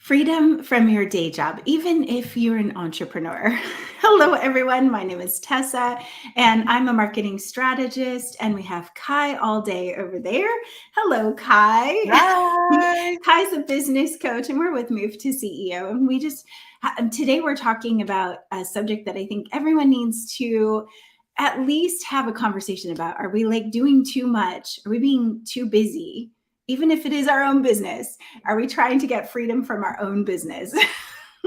Freedom from your day job, even if you're an entrepreneur. Hello, everyone. My name is Tessa, and I'm a marketing strategist. And we have Kai all day over there. Hello, Kai. Hi. Kai's a business coach, and we're with Move to CEO. And today we're talking about a subject that I think everyone needs to at least have a conversation about. Are we like doing too much? Are we being too busy? Even if it is our own business, are we trying to get freedom from our own business?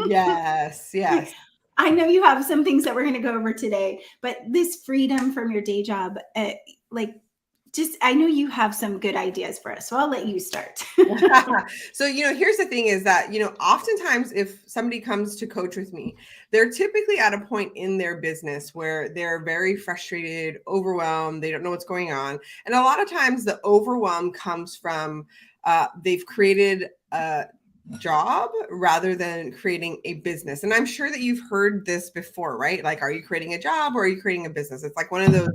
Yes. I know you have some things that we're going to go over today, but this freedom from your day job, I know you have some good ideas for us. So I'll let you start. So, here's the thing is that, oftentimes if somebody comes to coach with me, they're typically at a point in their business where they're very frustrated, overwhelmed, they don't know what's going on. And a lot of times the overwhelm comes from they've created a job rather than creating a business. And I'm sure that you've heard this before, right? Like, are you creating a job or are you creating a business? It's like one of those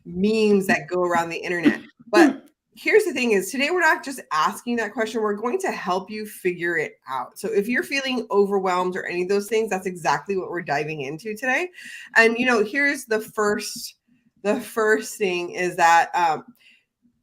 memes that go around the internet. But here's the thing is today we're not just asking that question. We're going to help you figure it out. So if you're feeling overwhelmed or any of those things, that's exactly what we're diving into today. And, here's the first thing is that,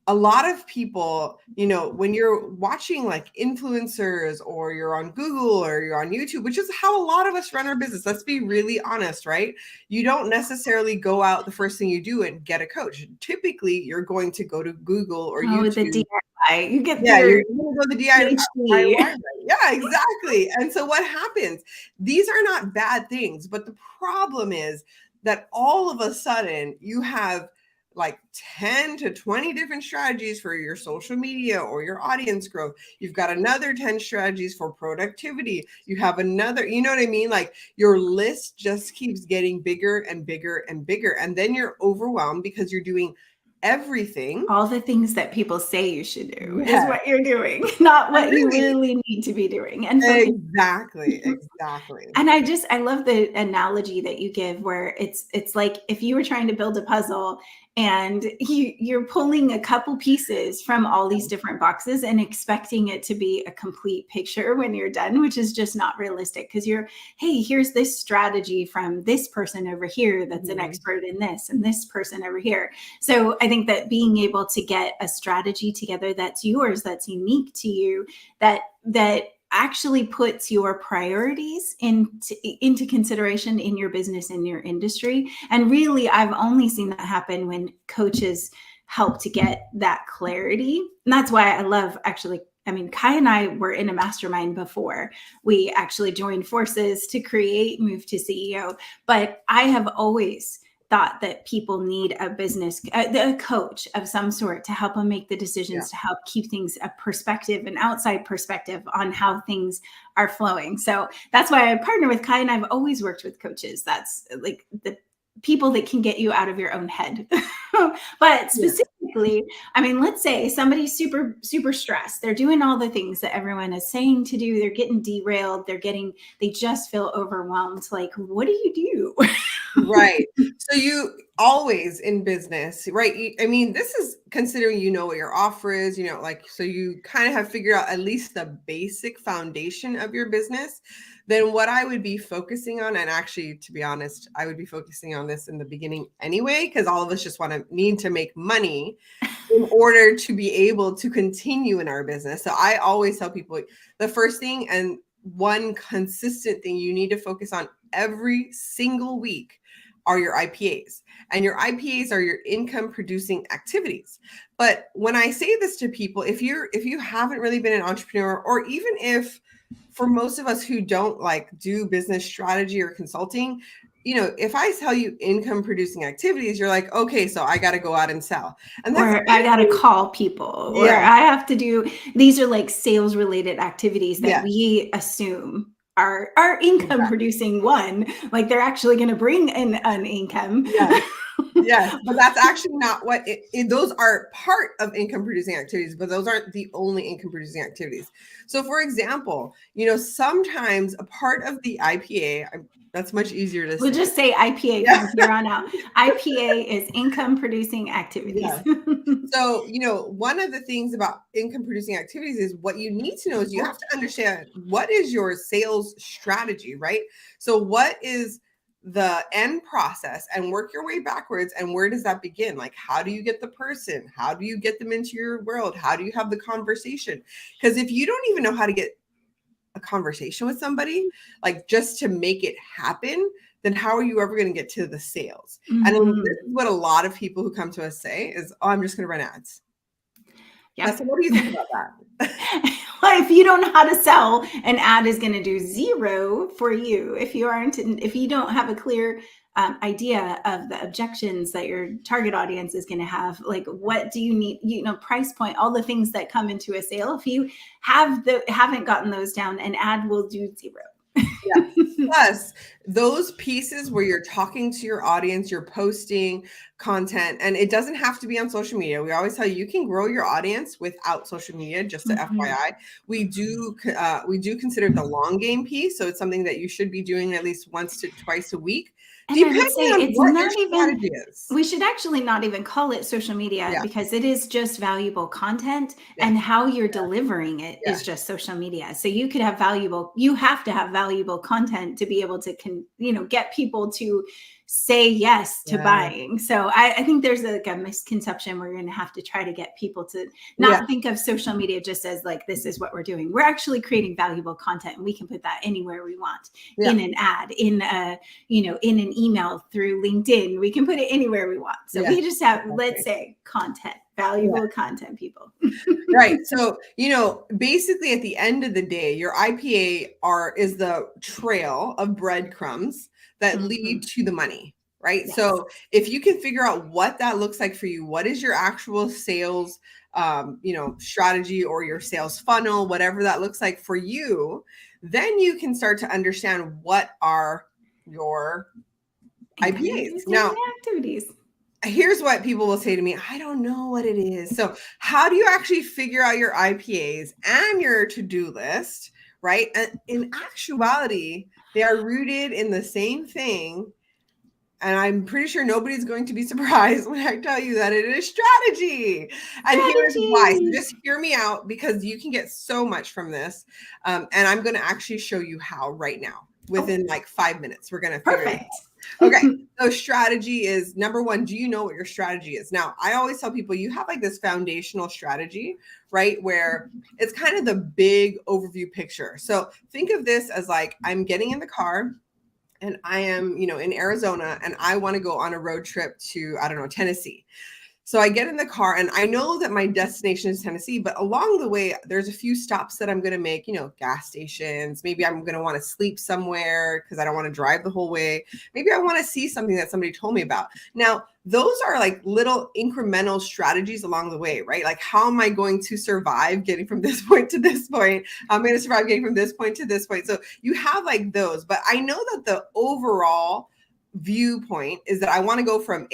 a lot of people, when you're watching like influencers or you're on Google or you're on YouTube, which is how a lot of us run our business. Let's be really honest, right? You don't necessarily go out the first thing you do and get a coach. Typically, you're going to go to Google or YouTube. The DIY. You get you're going to go to the DIY. PhD. Yeah, exactly. And so what happens? These are not bad things, but the problem is that all of a sudden you have like 10 to 20 different strategies for your social media or your audience growth. You've got another 10 strategies for productivity. You have another, you know what I mean? Like your list just keeps getting bigger and bigger and bigger. And then you're overwhelmed because you're doing everything. All the things that people say you should do is what you're doing, not what you really need to be doing. And exactly. And I love the analogy that you give where it's like if you were trying to build a puzzle and you're pulling a couple pieces from all these different boxes and expecting it to be a complete picture when you're done, which is just not realistic because hey, here's this strategy from this person over here that's an expert in this and this person over here. So I think that being able to get a strategy together that's yours, that's unique to you, that actually puts your priorities into consideration in your business, in your industry. And really, I've only seen that happen when coaches help to get that clarity. And that's why I love Kai and I were in a mastermind before we actually joined forces to create Move to CEO. But I have always thought that people need a coach of some sort to help them make the decisions, to help keep things a perspective, an outside perspective on how things are flowing. So that's why I partner with Kai, and I've always worked with coaches. That's like the people that can get you out of your own head. But specifically, let's say somebody's super, super stressed. They're doing all the things that everyone is saying to do. They're getting derailed. They just feel overwhelmed. Like, what do you do? Right. So you always in business, right? This is considering what your offer is, so you kind of have figured out at least the basic foundation of your business. Then what I would be focusing on, and actually, to be honest, I would be focusing on this in the beginning anyway, because all of us just need to make money in order to be able to continue in our business. So I always tell people the first thing and one consistent thing you need to focus on every single week are your IPAs. And your IPAs are your income producing activities. But when I say this to people, if you haven't really been an entrepreneur, or even if for most of us who don't do business strategy or consulting, if I tell you income producing activities, you're like, okay, so I got to go out and sell. And or I got to call people, or I have to do, these are like sales related activities that we assume are income producing one, like they're actually going to bring in an income. Yes, but that's actually not what those are part of income producing activities, but those aren't the only income producing activities. So for example, sometimes a part of the IPA, that's much easier to We'll say. just say IPA Yeah. from here on out. IPA is income producing activities. Yes. So, one of the things about income producing activities is what you need to know is you have to understand what is your sales strategy, right? So, what is the end process and work your way backwards, and where does that begin? Like, how do you get the person? How do you get them into your world? How do you have the conversation? Because if you don't even know how to get a conversation with somebody, like just to make it happen, then how are you ever going to get to the sales? And then this is what a lot of people who come to us say is, oh, I'm just going to run ads. Yeah. Tessa, what do you think about that? Well, if you don't know how to sell, an ad is going to do zero for you. If you don't have a clear idea of the objections that your target audience is going to have, like what do you need, price point, all the things that come into a sale. If you haven't gotten those down, an ad will do zero. Yeah. Plus, those pieces where you're talking to your audience, you're posting content, and it doesn't have to be on social media. We always tell you can grow your audience without social media. Just to FYI, we do consider the long game piece, so it's something that you should be doing at least once to twice a week. And I would say it's not even, we should actually not even call it social media because it is just valuable content and how you're delivering it is just social media. So you have to have valuable content to be able to, get people to say yes to buying. So I think there's a misconception where you're going to have to try to get people to not think of social media just as like, this is what we're doing. We're actually creating valuable content, and we can put that anywhere we want, in an ad, in in an email, through LinkedIn. We can put it anywhere we want. So we just have, let's say, content, valuable content, people. Right. So, basically at the end of the day, your IPA is the trail of breadcrumbs that lead to the money, right? Yes. So if you can figure out what that looks like for you, what is your actual sales, strategy, or your sales funnel, whatever that looks like for you, then you can start to understand what are your IPAs. Now, activities. Here's what people will say to me, I don't know what it is. So how do you actually figure out your IPAs and your to-do list, right? And in actuality, they are rooted in the same thing. And I'm pretty sure nobody's going to be surprised when I tell you that it is strategy. And here's why. So just hear me out, because you can get so much from this. And I'm going to actually show you how right now. Within like 5 minutes, we're going to figure it out. Okay. So strategy is number one. Do you know what your strategy is? Now, I always tell people you have like this foundational strategy, right? Where it's kind of the big overview picture. So think of this as like, I'm getting in the car and I am, in Arizona, and I want to go on a road trip to, I don't know, Tennessee. So I get in the car and I know that my destination is Tennessee, but along the way, there's a few stops that I'm going to make, gas stations. Maybe I'm going to want to sleep somewhere because I don't want to drive the whole way. Maybe I want to see something that somebody told me about. Now, those are like little incremental strategies along the way, right? Like, how am I going to survive getting from this point to this point? How am I going to survive getting from this point to this point? So you have like those, but I know that the overall viewpoint is that I want to go from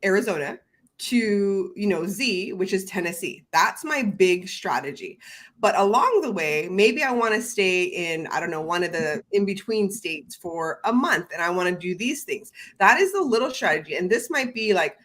Arizona, to, Z, which is Tennessee. That's my big strategy. But along the way, maybe I want to stay in, I don't know, one of the in-between states for a month, and I want to do these things. That is the little strategy. And this might be like,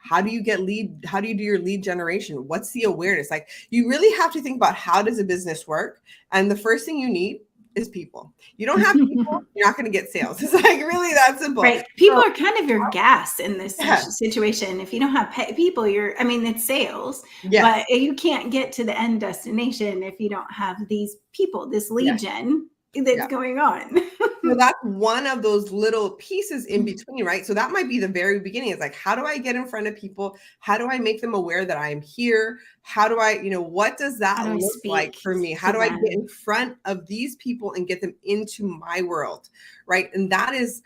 how do you do your lead generation? What's the awareness? Like, you really have to think about, how does a business work? And the first thing you need is people. You don't have people, you're not going to get sales. It's like really that simple. Right. People are kind of your gas in this situation. If you don't have people, it's sales, but you can't get to the end destination if you don't have these people, this lead gen that's going on. So that's one of those little pieces in between, right? So that might be the very beginning. It's like, how do I get in front of people? How do I make them aware that I'm here? How do I, what does that look like for me? How do I get in front of these people and get them into my world, right? And that is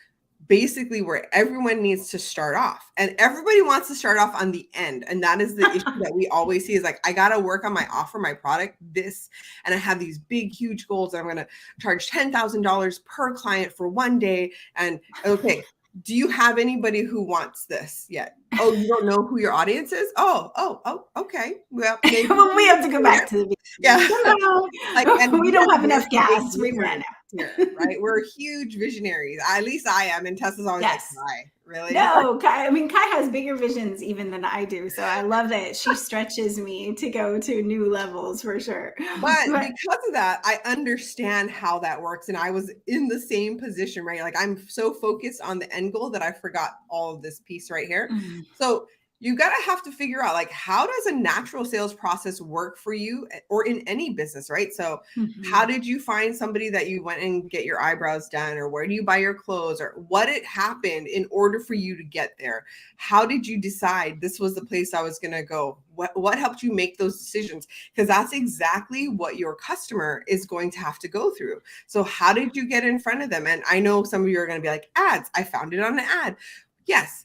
basically where everyone needs to start off, and everybody wants to start off on the end. And that is the issue that we always see, is like, I got to work on my offer, my product, and I have these big, huge goals. I'm going to charge $10,000 per client for one day. And okay, Do you have anybody who wants this yet? Oh, you don't know who your audience is? Oh, okay. Well, maybe Well, we have to go back to the yeah. beginning. Like, and We don't have we're enough gas. big We ran dreamers out. here, right? We're huge visionaries. At least I am. And Tessa's always like, Yes. why? Really? No, Kai, I mean, Kai has bigger visions even than I do. So I love that she stretches me to go to new levels for sure. But because of that, I understand how that works. And I was in the same position, right? Like I'm so focused on the end goal that I forgot all of this piece right here. Mm. So you got to have to figure out like, how does a natural sales process work for you or in any business, right? So how did you find somebody that you went and get your eyebrows done, or where do you buy your clothes, or what had happened in order for you to get there? How did you decide this was the place I was going to go? What helped you make those decisions? Because that's exactly what your customer is going to have to go through. So how did you get in front of them? And I know some of you are going to be like, ads, I found it on an ad. Yes.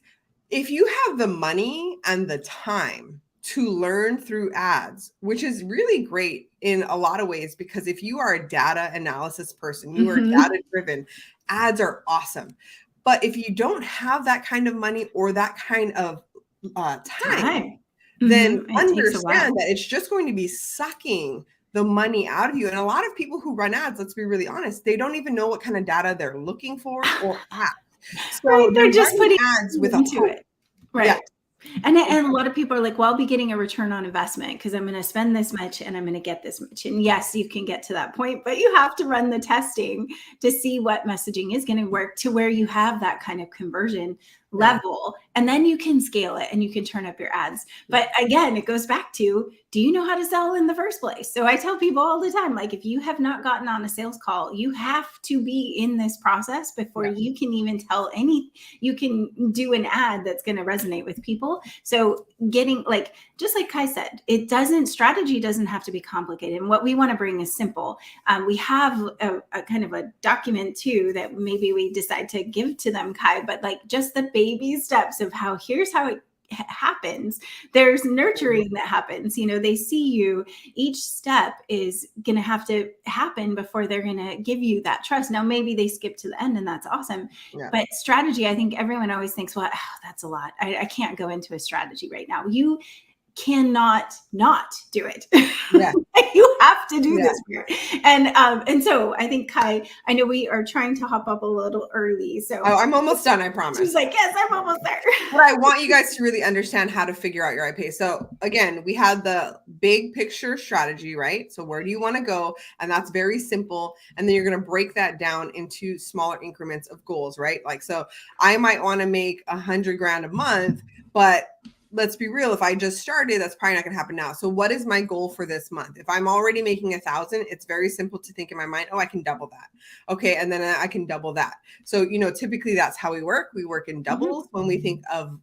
If you have the money and the time to learn through ads, which is really great in a lot of ways, because if you are a data analysis person, you are data driven, ads are awesome. But if you don't have that kind of money or that kind of time, then understand that it's just going to be sucking the money out of you. And a lot of people who run ads, let's be really honest, they don't even know what kind of data they're looking for or at. So right, they're just running putting ads with a into hope. it. Right. Yeah. And a lot of people are like, well, I'll be getting a return on investment because I'm going to spend this much and I'm going to get this much. And yes, you can get to that point, but you have to run the testing to see what messaging is going to work to where you have that kind of conversion level. And then you can scale it and you can turn up your ads. But again, it goes back to, do you know how to sell in the first place? So I tell people all the time, like, if you have not gotten on a sales call, you have to be in this process before you can even tell you can do an ad that's going to resonate with people. So getting, like, just like Kai said, strategy doesn't have to be complicated. And what we want to bring is simple. We have a kind of a document too, that maybe we decide to give to them, Kai, but like just the baby steps of here's how it happens. There's nurturing that happens. They see you. Each step is going to have to happen before they're going to give you that trust. Now, maybe they skip to the end and that's awesome. But strategy, I think everyone always thinks, well, that's a lot. I can't go into a strategy right now. You cannot not do it. You have to do this here. And so I think, Kai, I know we are trying to hop up a little early. So I'm almost done, I promise. She's like, yes, I'm almost there. But I want you guys to really understand how to figure out your IP. So again, we had the big picture strategy, right? So where do you want to go? And that's very simple. And then you're going to break that down into smaller increments of goals, right? Like, so I might want to make $100,000 a month, but let's be real. If I just started, that's probably not going to happen now. So what is my goal for this month? If I'm already making 1,000, it's very simple to think in my mind, oh, I can double that. Okay. And then I can double that. So, typically that's how we work. We work in doubles when we think of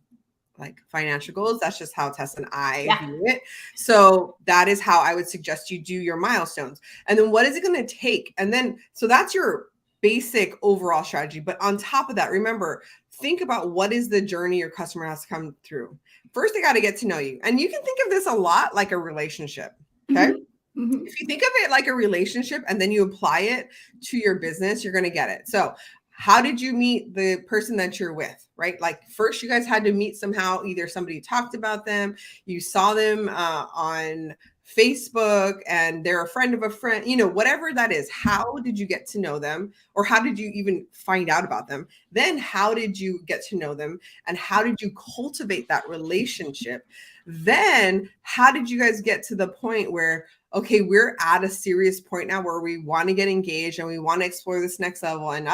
like financial goals. That's just how Tessa and I view it. So that is how I would suggest you do your milestones. And then what is it going to take? And then, so that's your basic overall strategy. But on top of that, remember, think about what is the journey your customer has to come through. First, they got to get to know you. And you can think of this a lot like a relationship. Okay. If you think of it like a relationship and then you apply it to your business, you're going to get it. So how did you meet the person that you're with, right? Like first you guys had to meet somehow. Either somebody talked about them, you saw them on Facebook and they're a friend of a friend, whatever that is. How did you get to know them, or how did you even find out about them? Then how did you get to know them, and how did you cultivate that relationship? Then how did you guys get to the point where, okay, we're at a serious point now where we want to get engaged and we want to explore this next level and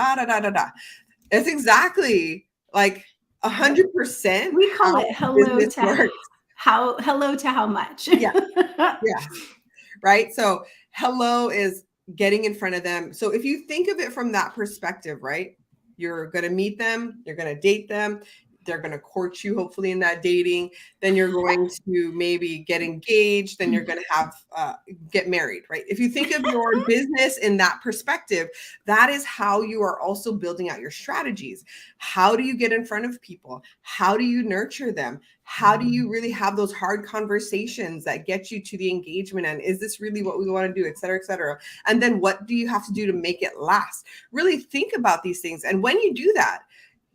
It's exactly like 100%. We call it hello to how much. Yeah. Right. So hello is getting in front of them. So if you think of it from that perspective, right, you're going to meet them, you're going to date them, they're going to court you, hopefully in that dating. Then you're going to maybe get engaged. Then you're going to have get married, right? If you think of your business in that perspective, that is how you are also building out your strategies. How do you get in front of people? How do you nurture them? How do you really have those hard conversations that get you to the engagement? And is this really what we want to do, et cetera, et cetera? And then what do you have to do to make it last? Really think about these things. And when you do that,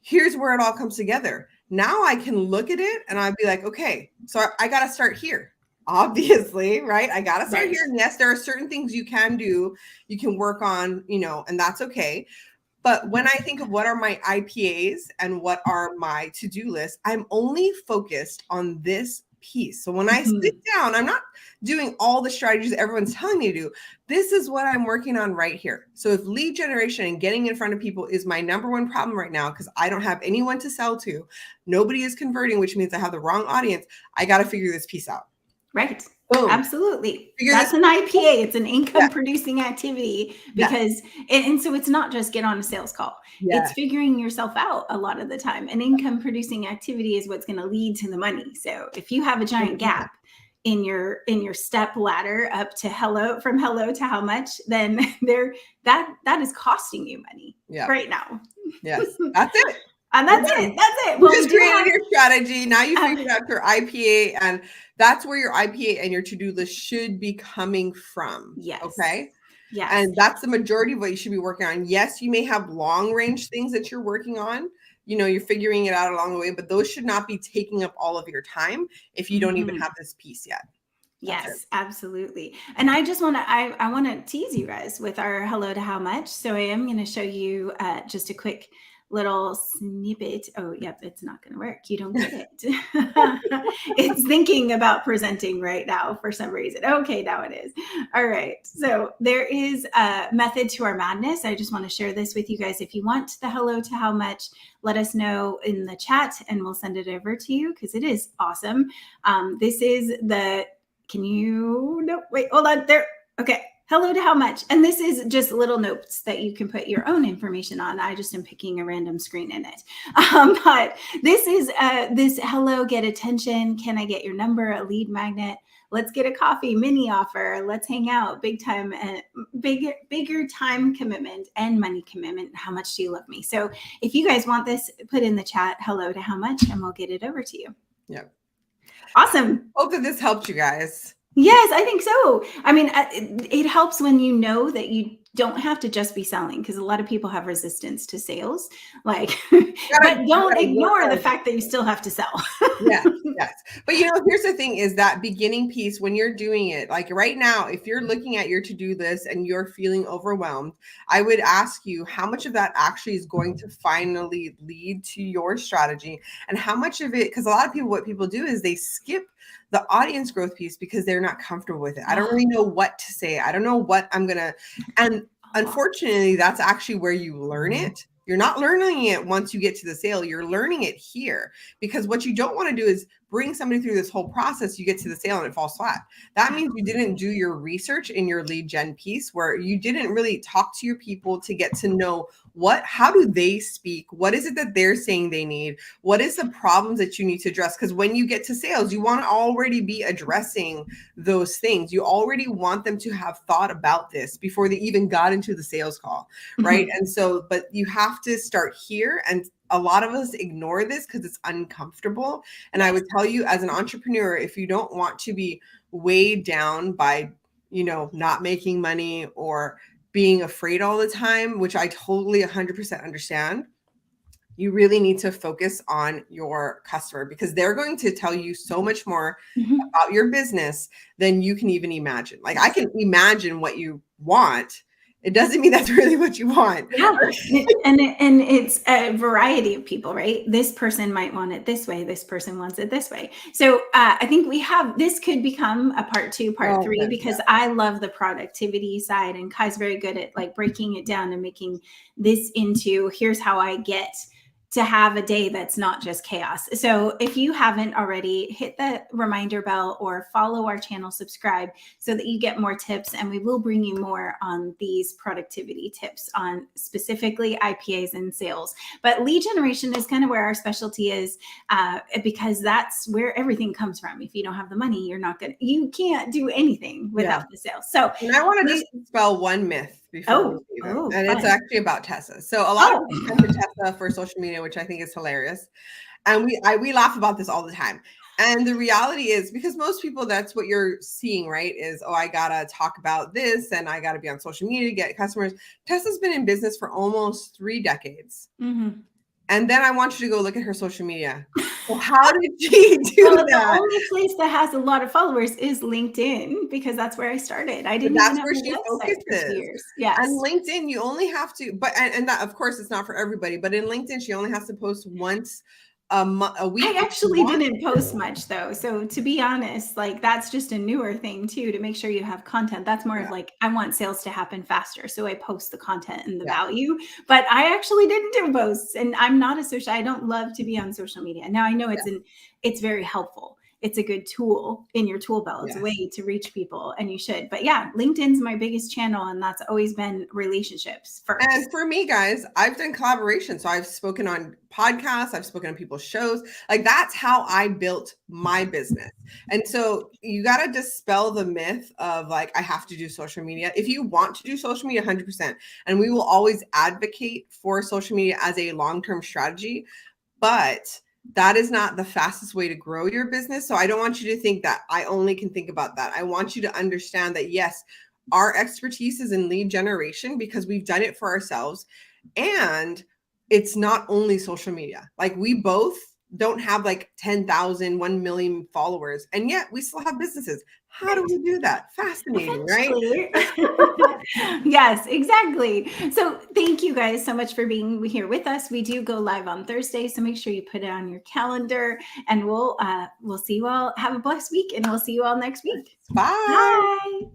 here's where it all comes together. Now I can look at it and I'd be like, okay, so I got to start here. Obviously, right? I got to start here. And yes, there are certain things you can do, you can work on, and that's okay. But when I think of what are my IPAs and what are my to-do lists, I'm only focused on this piece. So when I sit down, I'm not doing all the strategies everyone's telling me to do. This is what I'm working on right here. So if lead generation and getting in front of people is my number one problem right now, because I don't have anyone to sell to, nobody is converting, which means I have the wrong audience. I got to figure this piece out. Right. Boom. Absolutely. That's an IPA. It's an income producing activity because, and so it's not just get on a sales call. It's figuring yourself out a lot of the time. An income producing activity is what's going to lead to the money. So if you have a giant gap in your step ladder up to from hello to how much, then that is costing you money right now. Yes. That's it. And that's it. Well, you just created your strategy. Now you figured out your IPA, and that's where your IPA and your to-do list should be coming from. Yes. Okay. Yes. And that's the majority of what you should be working on. Yes, you may have long range things that you're working on. You're figuring it out along the way, but those should not be taking up all of your time if you don't even have this piece yet. Yes, absolutely. And I just want to, I want to tease you guys with our hello to how much. So I am going to show you just a quick little snippet. Oh, yep. It's not going to work. You don't get it. It's thinking about presenting right now for some reason. Okay. Now it is. All right. So there is a method to our madness. I just want to share this with you guys. If you want the hello to how much, let us know in the chat and we'll send it over to you because it is awesome. This is wait, hold on there. Okay. Hello to how much. And this is just little notes that you can put your own information on. I just am picking a random screen in it. But this is this hello, get attention. Can I get your number? A lead magnet. Let's get a coffee, mini offer. Let's hang out. Big time, bigger time commitment and money commitment. How much do you love me? So if you guys want this, put in the chat, hello to how much, and we'll get it over to you. Yep. Awesome. Hope that this helped you guys. Yes, I think so. I mean, it helps when you know that you don't have to just be selling because a lot of people have resistance to sales. But don't ignore the fact that you still have to sell. Yes. But here's the thing is that beginning piece when you're doing it, like right now, if you're looking at your to-do list and you're feeling overwhelmed, I would ask you how much of that actually is going to finally lead to your strategy and how much of it, because a lot of people, what people do is they skip the audience growth piece because they're not comfortable with it. I don't really know what to say. I don't know what I'm going to, and unfortunately, that's actually where you learn it. You're not learning it once you get to the sale. You're learning it here because what you don't want to do is bring somebody through this whole process. You get to the sale and it falls flat. That means you didn't do your research in your lead gen piece where you didn't really talk to your people to get to know how do they speak? What is it that they're saying they need? What is the problems that you need to address? Because when you get to sales, you want to already be addressing those things. You already want them to have thought about this before they even got into the sales call, right? And so, but you have to start here, and a lot of us ignore this because it's uncomfortable. And I would tell you as an entrepreneur, if you don't want to be weighed down by, not making money or being afraid all the time, which I totally 100% understand, you really need to focus on your customer because they're going to tell you so much more about your business than you can even imagine. Like I can imagine what you want. It doesn't mean that's really what you want. Yeah. And it's a variety of people, right? This person might want it this way. This person wants it this way. So I think this could become a part 2, part 3, because I love the productivity side and Kai's very good at breaking it down and making this into here's how I get to have a day that's not just chaos. So if you haven't already, hit the reminder bell or follow our channel, subscribe so that you get more tips, and we will bring you more on these productivity tips on specifically IPAs and sales. But lead generation is kind of where our specialty is because that's where everything comes from. If you don't have the money, you can't do anything without the sales. So and I want to just dispel one myth before and it's actually about Tessa. So a lot of people come to Tessa for social media, which I think is hilarious. And we laugh about this all the time. And the reality is because most people, that's what you're seeing, right? Is, I got to talk about this and I got to be on social media to get customers. Tessa's been in business for almost 3 decades. And then I want you to go look at her social media. Well, how did she do Well, the that? only place that has a lot of followers is LinkedIn, because that's where I started. I But didn't even that's have where a she website for 2 focuses. years. And Yes. LinkedIn, you only have to, but and that of course it's not for everybody, but in LinkedIn, she only has to post once a week I if she actually wants didn't post to. much though. So to be honest, like that's just a newer thing too, to make sure you have content. That's more Yeah, of like, I want sales to happen faster. So I post the content and the yeah, value, but I actually didn't do posts, and I'm not a social, I don't love to be on social media. Now I know yeah, it's very helpful. It's a good tool in your tool belt. It's a yes. way to reach people, and you should. But yeah, LinkedIn's my biggest channel, and that's always been relationships And first. for me, guys, I've done collaboration. So I've spoken on podcasts, I've spoken on people's shows. Like that's how I built my business. And so you got to dispel the myth of like, I have to do social media. If you want to do social media, 100%. And we will always advocate for social media as a long term strategy. But that is not the fastest way to grow your business. So I don't want you to think that I only can think about that. I want you to understand that, yes, our expertise is in lead generation because we've done it for ourselves. And it's not only social media. Like we both don't have like 10,000, 1 million followers, and yet we still have businesses. How do Right. we do that? Fascinating, right? Eventually. Yes, exactly. So thank you guys so much for being here with us. We do go live on Thursday, so make sure you put it on your calendar, and we'll see you all. Have a blessed week, and we'll see you all next week. Bye. Bye.